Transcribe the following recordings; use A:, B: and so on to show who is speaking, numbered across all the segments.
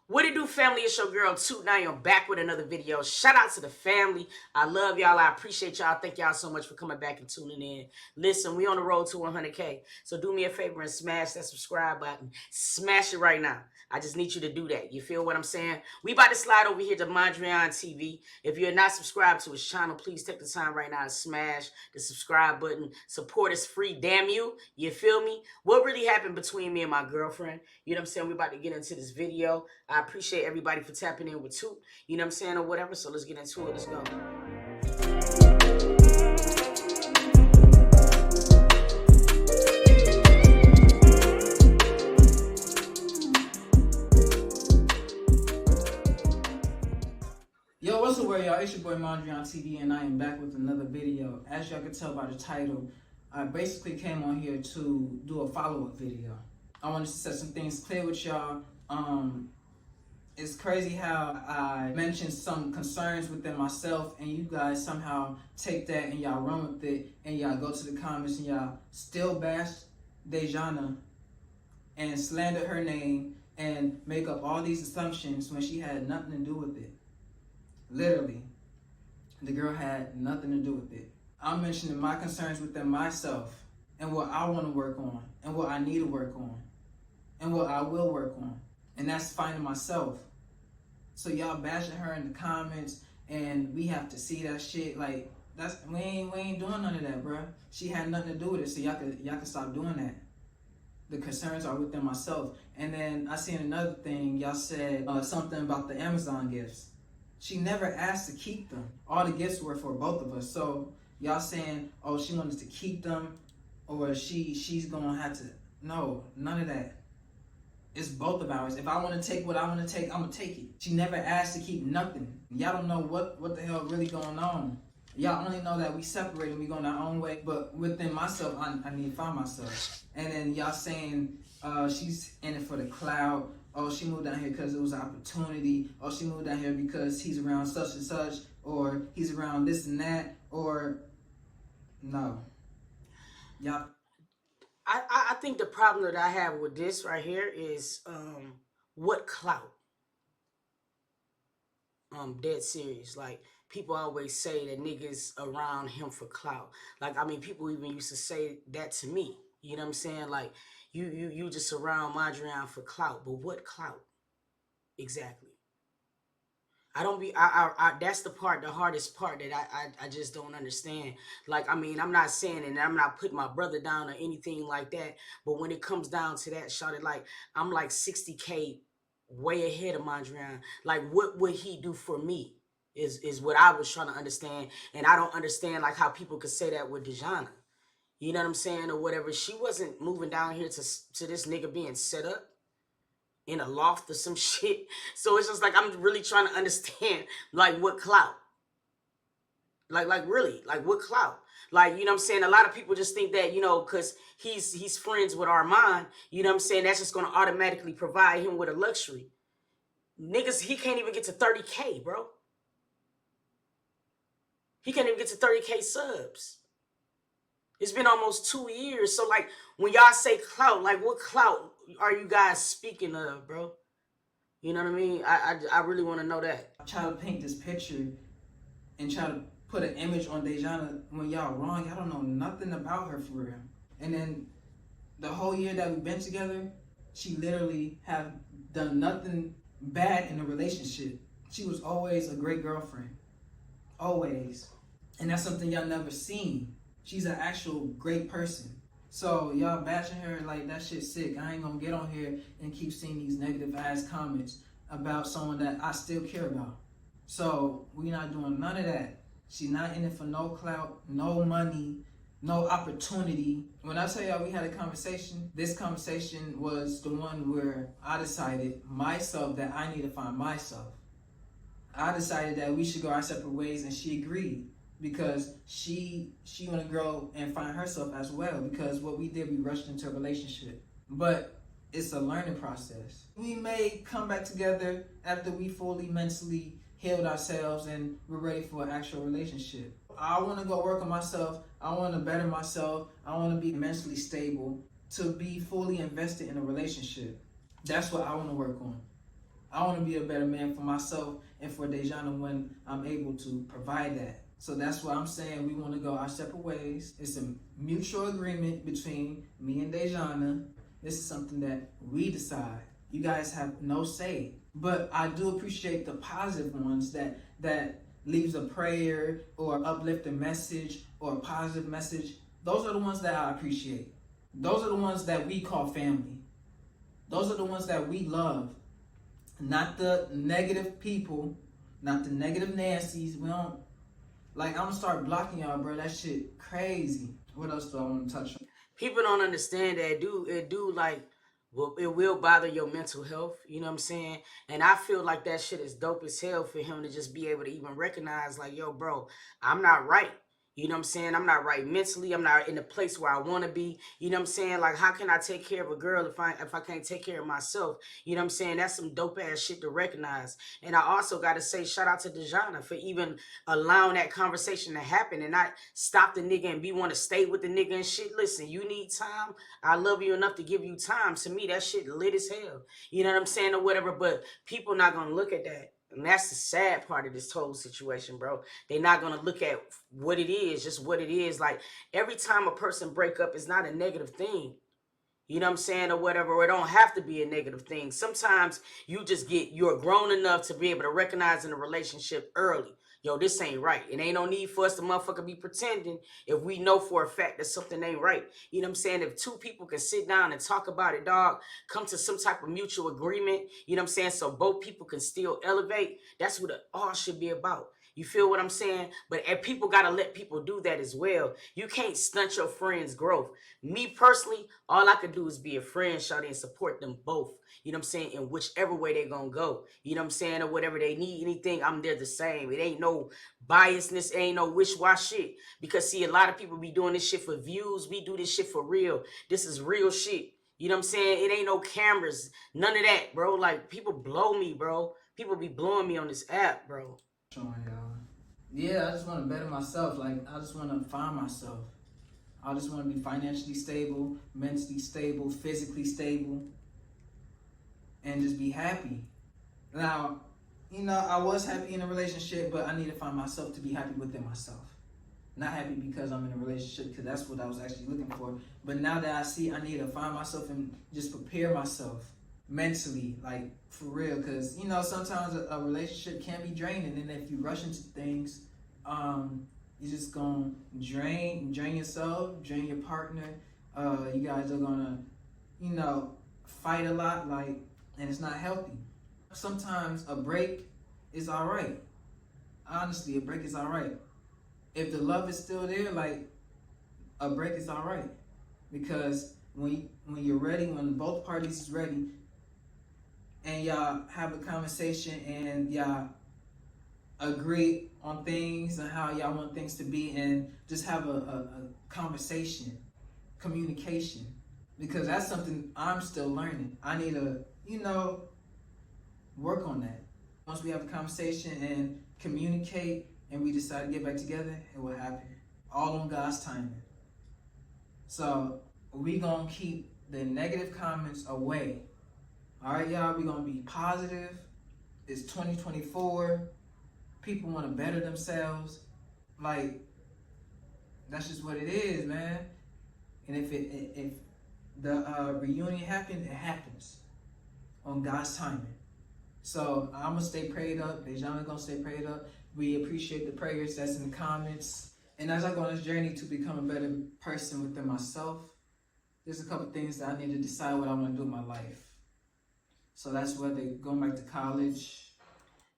A: What it do, family? It's your girl Toot. Now I'm back with another video. Shout out to the family. I love y'all. I appreciate y'all. Thank y'all so much for coming back and tuning in. Listen, we on the road to 100K. So do me a favor and smash that subscribe button. Smash it right now. I just need you to do that. You feel what I'm saying? We about to slide over here to Mondrian TV. If you're not subscribed to his channel, please take the time right now to smash the subscribe button. Support is free. Damn you. You feel me? What really happened between me and my girlfriend? You know what I'm saying? We about to get into this video. I appreciate everybody for tapping in with Toot, you know what I'm saying, or whatever. So let's get into it. Let's go.
B: Yo, what's the word, y'all? It's your boy Mondrian TV, and I am back with another video. As y'all can tell by the title, I basically came on here to do a follow-up video. I wanted to set some things clear with y'all. It's crazy how I mentioned some concerns within myself, and you guys somehow take that and y'all run with it, and y'all go to the comments and y'all still bash Dejana and slander her name and make up all these assumptions when she had nothing to do with it. Literally, the girl had nothing to do with it. I'm mentioning my concerns within myself and what I want to work on and what I need to work on and what I will work on. And that's finding myself. So y'all bashing her in the comments and we have to see that shit. Like, we ain't doing none of that, bruh. She had nothing to do with it, so y'all can stop doing that. The concerns are within myself. And then I seen another thing. Y'all said something about the Amazon gifts. She never asked to keep them. All the gifts were for both of us. So y'all saying, oh, she wanted to keep them, or she's gonna have to. No, none of that. It's both of ours. If I want to take what I want to take, I'm gonna take it. She never asked to keep nothing. Y'all don't know what the hell really going on. Y'all only know that we separated, we going our own way. But within myself, I need to find myself. And then y'all saying she's in it for the clout. Oh, she moved down here because it was an opportunity. Oh, she moved down here because he's around such and such, or he's around this and that, or no. Y'all.
A: I think the problem that I have with this right here is what clout. Dead serious. Like, people always say that niggas around him for clout. Like, I mean, people even used to say that to me. You know what I'm saying? Like, you just around Mondrian for clout. But what clout? Exactly. That's the hardest part that I just don't understand. Like, I mean, I'm not saying, and I'm not putting my brother down or anything like that, but when it comes down to that, shawty, like, I'm like 60K way ahead of Mondrian. Like, what would he do for me is what I was trying to understand. And I don't understand, like, how people could say that with Dejana. You know what I'm saying, or whatever. She wasn't moving down here to this nigga being set up in a loft or some shit. So it's just like, I'm really trying to understand, like, what clout? Like really, like, what clout? Like, you know what I'm saying? A lot of people just think that, you know, because he's friends with Armand, you know what I'm saying, that's just going to automatically provide him with a luxury. Niggas, he can't even get to 30K, bro. He can't even get to 30K subs. It's been almost 2 years. So, like, when y'all say clout, like, what clout are you guys speaking of, bro? You know what I mean? I really want to know that.
B: I try to paint this picture and try to put an image on Dejana when y'all wrong. Y'all don't know nothing about her for real. And then the whole year that we've been together, she literally have done nothing bad in a relationship. She was always a great girlfriend. Always. And that's something y'all never seen. She's an actual great person. So y'all bashing her like that shit's sick. I ain't gonna get on here and keep seeing these negative ass comments about someone that I still care about. So we not doing none of that. She's not in it for no clout, no money, no opportunity. When I tell y'all we had a conversation, this conversation was the one where I decided myself that I need to find myself. I decided that we should go our separate ways, and she agreed. Because she want to grow and find herself as well. Because what we did, we rushed into a relationship. But it's a learning process. We may come back together after we fully mentally healed ourselves and we're ready for an actual relationship. I want to go work on myself. I want to better myself. I want to be mentally stable to be fully invested in a relationship. That's what I want to work on. I want to be a better man for myself and for Dejana when I'm able to provide that. So that's why I'm saying we want to go our separate ways. It's a mutual agreement between me and Dejana. This is something that we decide. You guys have no say. But I do appreciate the positive ones that leaves a prayer or uplifting message or a positive message. Those are the ones that I appreciate. Those are the ones that we call family. Those are the ones that we love. Not the negative people, not the negative Nancys. We don't, like, I'm gonna start blocking y'all, bro. That shit crazy. What else do I want to touch on?
A: People don't understand that it do like, well, it will bother your mental health, you know what I'm saying? And I feel like that shit is dope as hell for him to just be able to even recognize, like, yo, bro, I'm not right. You know what I'm saying? I'm not right mentally. I'm not in the place where I want to be. You know what I'm saying? Like, how can I take care of a girl if I can't take care of myself? You know what I'm saying? That's some dope ass shit to recognize. And I also got to say shout out to Dejana for even allowing that conversation to happen and not stop the nigga and be want to stay with the nigga and shit. Listen, you need time. I love you enough to give you time. To me, that shit lit as hell. You know what I'm saying? Or whatever. But people not gonna look at that. And that's the sad part of this whole situation, bro. They're not gonna look at what it is, just what it is. Like, every time a person break up, it's not a negative thing. You know what I'm saying, or whatever, or it don't have to be a negative thing. Sometimes you're grown enough to be able to recognize in a relationship early. Yo, this ain't right. It ain't no need for us to motherfucker be pretending if we know for a fact that something ain't right. You know what I'm saying? If two people can sit down and talk about it, dog, come to some type of mutual agreement, you know what I'm saying? So both people can still elevate. That's what it all should be about. You feel what I'm saying? But and people got to let people do that as well. You can't stunt your friend's growth. Me personally, all I could do is be a friend, shawty, and support them both. You know what I'm saying? In whichever way they gonna go. You know what I'm saying? Or whatever they need, anything, I'm there the same. It ain't no biasness, it ain't no wish-wash shit. Because see, a lot of people be doing this shit for views. We do this shit for real. This is real shit. You know what I'm saying? It ain't no cameras, none of that, bro. Like, people blow me, bro. People be blowing me on this app, bro.
B: Showing y'all. Yeah, I just want to better myself. Like, I just want to find myself. I just want to be financially stable, mentally stable, physically stable, and just be happy. Now, I was happy in a relationship, but I need to find myself to be happy within myself. Not happy because I'm in a relationship, because that's what I was actually looking for. But now that I see I need to find myself and just prepare myself mentally, like, for real, because sometimes a relationship can be draining, and if you rush into things, you're just gonna drain yourself, drain your partner. You guys are gonna fight a lot, like, and it's not healthy. Sometimes a break is all right. Honestly, a break is all right. If the love is still there, like, a break is all right, because when you're ready, when both parties is ready, and y'all have a conversation and y'all agree on things and how y'all want things to be, and just have a conversation, communication, because that's something I'm still learning. I need to, work on that. Once we have a conversation and communicate and we decide to get back together, it will happen. All on God's timing. So we gonna keep the negative comments away. All right, y'all, we gonna be positive. It's 2024. People want to better themselves. Like, that's just what it is, man. And if the reunion happens, it happens on God's timing. So I'm gonna stay prayed up. Dejana gonna stay prayed up. We appreciate the prayers that's in the comments. And as I go on this journey to become a better person within myself, there's a couple things that I need to decide what I want to do in my life. So that's whether going back to college.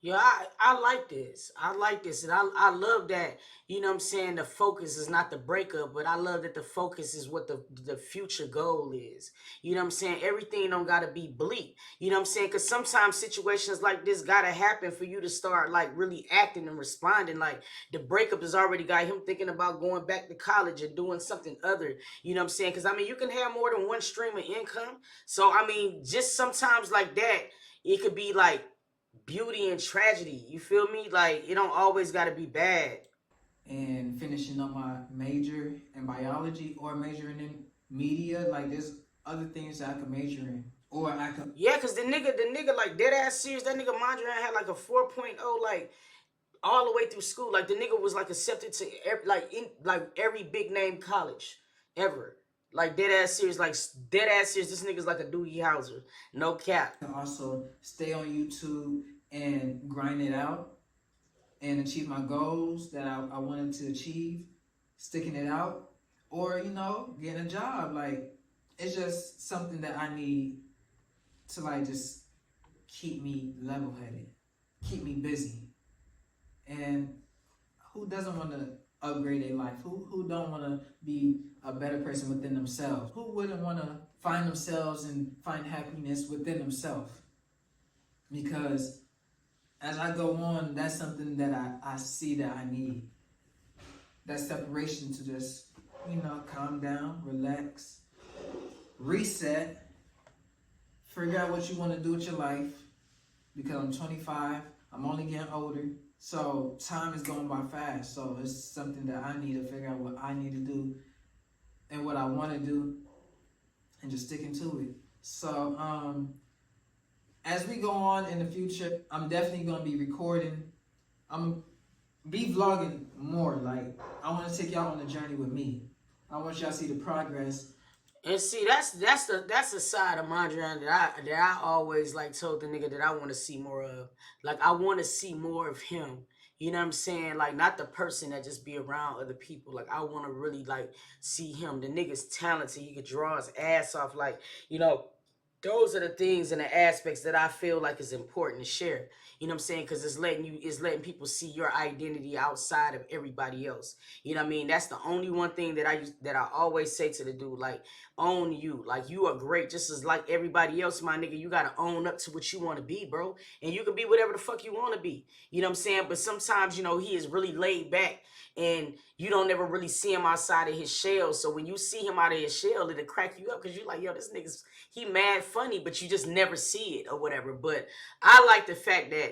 A: Yeah, I like this. I like this. And I love that, you know what I'm saying, the focus is not the breakup, but I love that the focus is what the future goal is. You know what I'm saying? Everything don't gotta be bleak. You know what I'm saying? Because sometimes situations like this gotta happen for you to start, like, really acting and responding. Like, the breakup has already got him thinking about going back to college and doing something other. You know what I'm saying? Because, I mean, you can have more than one stream of income. So, I mean, just sometimes like that, it could be like beauty and tragedy. You feel me? Like, it don't always gotta be bad.
B: And finishing up my major in biology or majoring in media. Like, there's other things that I could major in. or I could
A: Yeah, cause the nigga like dead ass serious. That nigga Mondrian had like a 4.0, like all the way through school. Like the nigga was like accepted to every big name college ever. Like dead ass serious, like dead ass serious. This nigga's like a Doogie Howser, no cap.
B: also stay on YouTube and grind it out and achieve my goals that I wanted to achieve, sticking it out, or getting a job. Like it's just something that I need to like just keep me level headed, keep me busy. And who doesn't want to upgrade their life? Who don't want to be a better person within themselves? Who wouldn't want to find themselves and find happiness within themselves? Because as I go on, that's something that I see that I need. That separation to just, calm down, relax, reset, figure out what you want to do with your life. Because I'm 25, I'm only getting older. So time is going by fast. So it's something that I need to figure out what I need to do and what I want to do and just sticking to it. So as we go on in the future, I'm definitely going to be recording. I'm be vlogging more. Like I want to take y'all on the journey with me. I want y'all to see the progress.
A: And see, that's the side of Mondrian that I always like told the nigga that I want to see more of. Like I want to see more of him. You know what I'm saying? Like not the person that just be around other people. Like I want to really like see him. The nigga's talented. He could draw his ass off. Like you know, those are the things and the aspects that I feel like is important to share. You know what I'm saying? Because it's letting people see your identity outside of everybody else. You know what I mean? That's the only one thing that I always say to the dude, like, own you. Like you are great, just as like everybody else, my nigga. You gotta own up to what you want to be, bro. And you can be whatever the fuck you want to be. You know what I'm saying? But sometimes, he is really laid back and you don't ever really see him outside of his shell. So when you see him out of his shell, it'll crack you up because you're like, yo, this nigga's he mad funny, but you just never see it or whatever. But I like the fact that,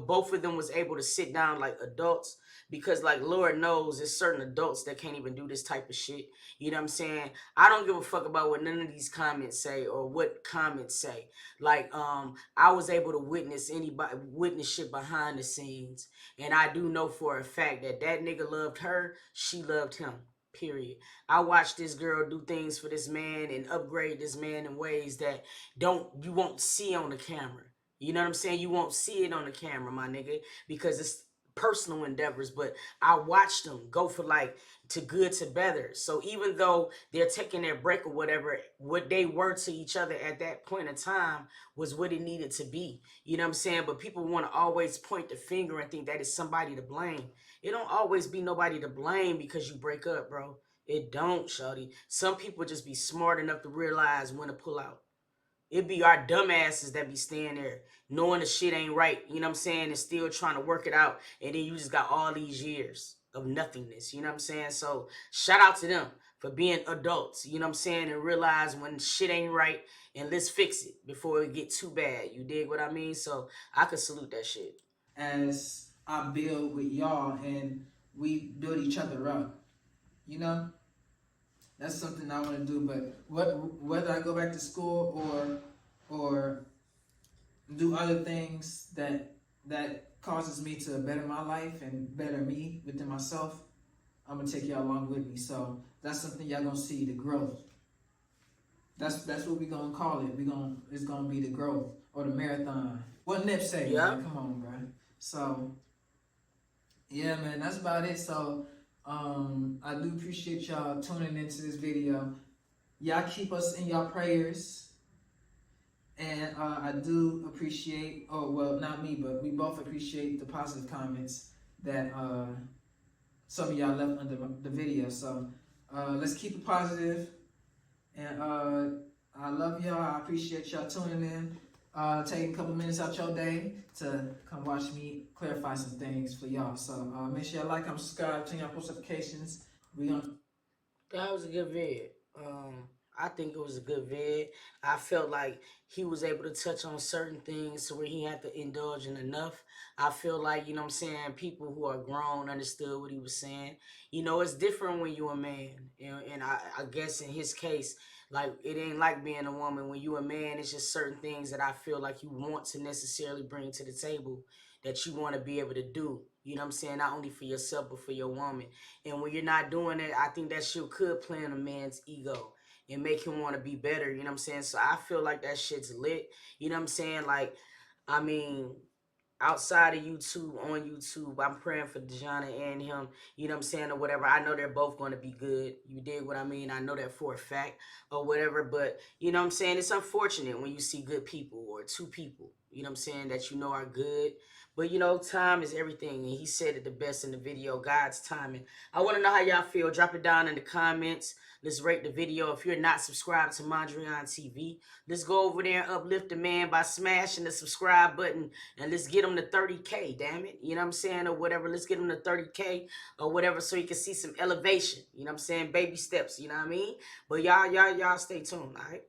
A: both of them was able to sit down like adults because like Lord knows there's certain adults that can't even do this type of shit. You know what I'm saying? I don't give a fuck about what none of these comments say or what comments say. Like, I was able to witness shit behind the scenes. And I do know for a fact that that nigga loved her, she loved him. Period. I watched this girl do things for this man and upgrade this man in ways that you won't see on the camera. You know what I'm saying? You won't see it on the camera, my nigga, because it's personal endeavors. But I watched them go for like to good to better. So even though they're taking their break or whatever, what they were to each other at that point in time was what it needed to be. You know what I'm saying? But people want to always point the finger and think that it's somebody to blame. It don't always be nobody to blame because you break up, bro. It don't, shawty. Some people just be smart enough to realize when to pull out. It be our dumbasses that be staying there, knowing the shit ain't right, you know what I'm saying, and still trying to work it out. And then you just got all these years of nothingness, you know what I'm saying? So shout out to them for being adults, you know what I'm saying, and realize when shit ain't right and let's fix it before it get too bad. You dig what I mean? So I could salute that shit.
B: As I build with y'all and we build each other up. You know, that's something I want to do. But whether I go back to school or do other things that causes me to better my life and better me within myself, I'm gonna take y'all along with me. So that's something y'all gonna see, the growth. That's what we gonna call it. It's gonna be the growth or the marathon. What Nip say,
A: Yeah.
B: man? Come on, bro. So yeah, man, that's about it. So I do appreciate y'all tuning into this video. Y'all keep us in y'all prayers. And I do appreciate, oh, well, not me, but we both appreciate the positive comments that some of y'all left under the video. So let's keep it positive. And I love y'all. I appreciate y'all tuning in. Taking a couple minutes out your day to come watch me clarify some things for y'all. So make sure y'all like, comment, subscribe, turn y'all post notifications. We gonna
A: That was a good vid. I think it was a good vid. I felt like he was able to touch on certain things to where he had to indulge in enough. I feel like, you know what I'm saying, people who are grown understood what he was saying. It's different when you're a man. And I guess in his case, Like it ain't like being a woman. When you a man, it's just certain things that I feel like you want to necessarily bring to the table that you want to be able to do. You know what I'm saying? Not only for yourself but for your woman. And when you're not doing it, I think that shit could play on a man's ego and make him want to be better. You know what I'm saying? So I feel like that shit's lit. You know what I'm saying? Like, I mean, outside of YouTube, on YouTube, I'm praying for Dejana and him, you know what I'm saying, or whatever. I know they're both going to be good. You dig what I mean? I know that for a fact or whatever, but you know what I'm saying? It's unfortunate when you see good people or two people, you know what I'm saying, that you know are good. But you know, time is everything. And he said it the best in the video, God's timing. I want to know how y'all feel. Drop it down in the comments. Let's rate the video. If you're not subscribed to Mondrian TV, let's go over there and uplift the man by smashing the subscribe button, and let's get him to 30K, damn it. You know what I'm saying? Or whatever. Let's get him to 30K or whatever so you can see some elevation. You know what I'm saying? Baby steps, you know what I mean? But y'all stay tuned, all right?